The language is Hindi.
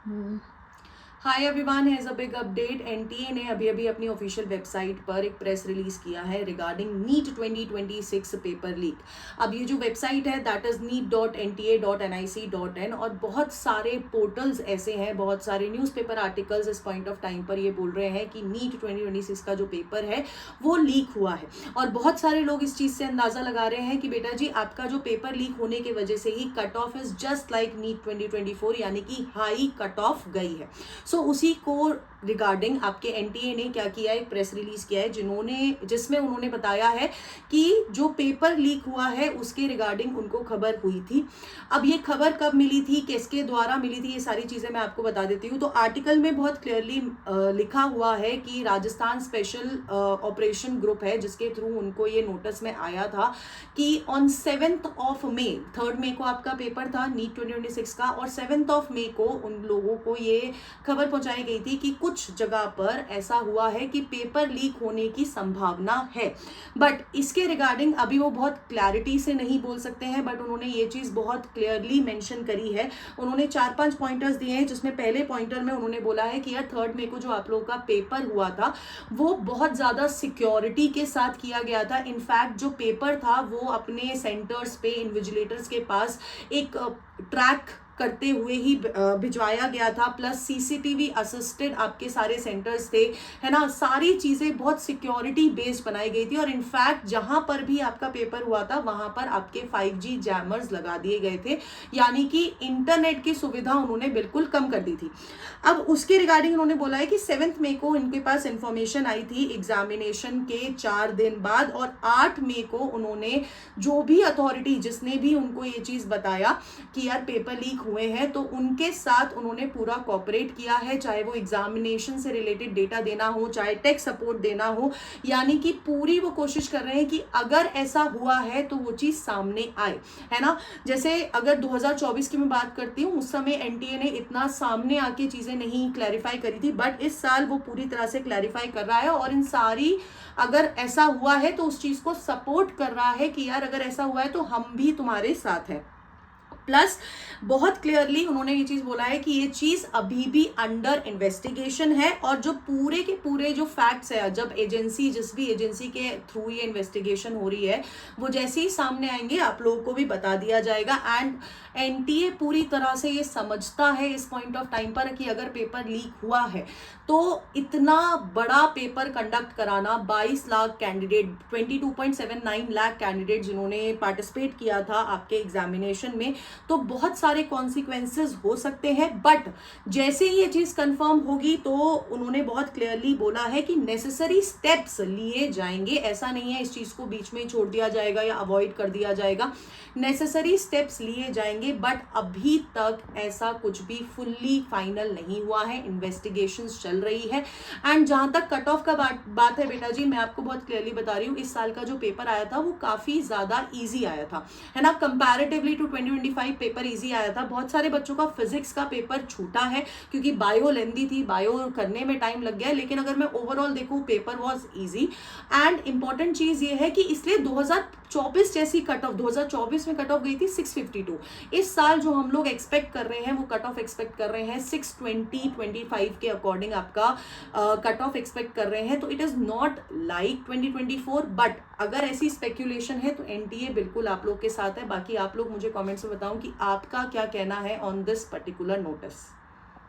Hmm. Hi everyone, has a big update. NTA ने अभी अभी अपनी ऑफिशियल वेबसाइट पर एक प्रेस रिलीज किया है रिगार्डिंग नीट 2026 पेपर लीक। अब ये जो वेबसाइट है दैट इज neet.nta.nic.in और बहुत सारे पोर्टल्स ऐसे हैं, बहुत सारे न्यूज़पेपर आर्टिकल्स इस पॉइंट ऑफ टाइम पर ये बोल रहे हैं कि नीट 2026 का जो पेपर है वो लीक हुआ है। और बहुत सारे लोग इस चीज़ से अंदाज़ा लगा रहे हैं कि बेटा जी आपका जो पेपर लीक होने की वजह से ही cut off is just like NEET 2024, यानी कि हाई कट ऑफ गई है। सो उसी को रिगार्डिंग आपके एनटीए ने क्या किया, एक प्रेस रिलीज किया है जिसमें उन्होंने बताया है कि जो पेपर लीक हुआ है उसके रिगार्डिंग उनको खबर हुई थी। अब ये खबर कब मिली थी, किसके द्वारा मिली थी, ये सारी चीजें मैं आपको बता देती हूँ। तो आर्टिकल में बहुत क्लियरली लिखा हुआ है कि राजस्थान स्पेशल ऑपरेशन ग्रुप है जिसके थ्रू उनको ये नोटिस में आया था कि on 7th of May, 3rd मे को आपका पेपर था नीट 2026 का, और 7th ऑफ मे को उन लोगों को ये खबर पहुंचाई गई थी कि कुछ जगह पर ऐसा हुआ है कि पेपर लीक होने की संभावना है। बट इसके रिगार्डिंग अभी वो बहुत क्लैरिटी से नहीं बोल सकते हैं, बट उन्होंने ये चीज बहुत क्लियरली मेंशन करी है। उन्होंने 4-5 पॉइंटर्स दिए हैं, जिसमें पहले पॉइंटर में उन्होंने बोला है कि यार 3rd मे को जो आप लोगों का पेपर हुआ था वो बहुत ज्यादा सिक्योरिटी के साथ किया गया था। इनफैक्ट जो पेपर था वो अपने सेंटर्स पे इन्विजिलेटर्स के पास एक ट्रैक करते हुए ही भिजवाया गया था, प्लस सीसीटीवी असिस्टेड आपके सारे सेंटर्स थे, है ना। सारी चीजें बहुत सिक्योरिटी बेस्ड बनाई गई थी। और इनफैक्ट जहां पर भी आपका पेपर हुआ था वहां पर आपके 5G जैमर्स लगा दिए गए थे, यानी कि इंटरनेट की सुविधा उन्होंने बिल्कुल कम कर दी थी। अब उसके रिगार्डिंग उन्होंने बोला है कि 7th मे को इनके पास इंफॉर्मेशन आई थी एग्जामिनेशन के 4 दिन बाद, और 8 मे को उन्होंने जो भी अथॉरिटी जिसने भी उनको ये चीज बताया कि यार पेपर लीक हुए हैं, तो उनके साथ उन्होंने पूरा कॉपरेट किया है, चाहे वो एग्जामिनेशन से रिलेटेड डेटा देना हो, चाहे टेक सपोर्ट देना हो, यानी कि पूरी वो कोशिश कर रहे हैं कि अगर ऐसा हुआ है तो वो चीज सामने आए, है ना। जैसे अगर 2024 की मैं बात करती हूँ, उस समय एनटीए ने इतना सामने आके चीजें नहीं क्लैरिफाई करी थी, बट इस साल वो पूरी तरह से क्लैरिफाई कर रहा है और इन सारी, अगर ऐसा हुआ है तो उस चीज को सपोर्ट कर रहा है कि यार अगर ऐसा हुआ है तो हम भी तुम्हारे साथ हैं। प्लस बहुत क्लियरली उन्होंने ये चीज बोला है कि ये चीज अभी भी अंडर इन्वेस्टिगेशन है, और जो पूरे के पूरे जो फैक्ट्स है, जब एजेंसी जिस भी एजेंसी के थ्रू ये इन्वेस्टिगेशन हो रही है वो जैसे ही सामने आएंगे आप लोगों को भी बता दिया जाएगा। एंड एनटीए पूरी तरह से ये समझता है इस पॉइंट ऑफ टाइम पर कि अगर पेपर लीक हुआ है तो इतना बड़ा पेपर कंडक्ट कराना, 22 लाख कैंडिडेट, 22.79 लाख कैंडिडेट जिन्होंने पार्टिसिपेट किया था आपके एग्जामिनेशन में, तो बहुत सारे कॉन्सिक्वेंसेस हो सकते हैं। बट जैसे ही ये चीज कंफर्म होगी तो उन्होंने बहुत क्लियरली बोला है कि नेसेसरी स्टेप्स लिए जाएंगे। ऐसा नहीं है इस चीज को बीच में ही छोड़ दिया जाएगा या अवॉइड कर दिया जाएगा, नेसेसरी स्टेप्स लिए जाएंगे। बट अभी तक ऐसा कुछ भी फुल्ली फाइनल नहीं हुआ है, इन्वेस्टिगेशंस चल रही है। एंड जहां तक कट ऑफ का बात है बेटा जी, मैं आपको बहुत क्लियरली बता रही हूँ, इस साल का जो पेपर आया था वो काफी ज्यादा ईजी आया था, है ना। कंपैरेटिवली टू 2025 पेपर इजी आया था। बहुत सारे बच्चों का फिजिक्स का पेपर छूटा है क्योंकि बायो लेंदी थी, बायो करने में टाइम लग गया, लेकिन अगर मैं ओवरऑल देखूं paper was easy. And important चीज ये है कि इसलिए 2024 जैसी कट ऑफ, 2024 में कट ऑफ गई थी 652, इस साल जो हम लोग एक्सपेक्ट कर रहे हैं वो कट ऑफ एक्सपेक्ट कर रहे हैं 620-25 के अकॉर्डिंग आपका कट ऑफ एक्सपेक्ट कर रहे हैं। तो it is not like 2024, but अगर ऐसी स्पेक्यूलेशन है तो एनटीए बिल्कुल आप लोग के साथ है। बाकी आप लोग मुझे कमेंट्स में बताओ कि आपका क्या कहना है ऑन दिस पर्टिकुलर नोटिस।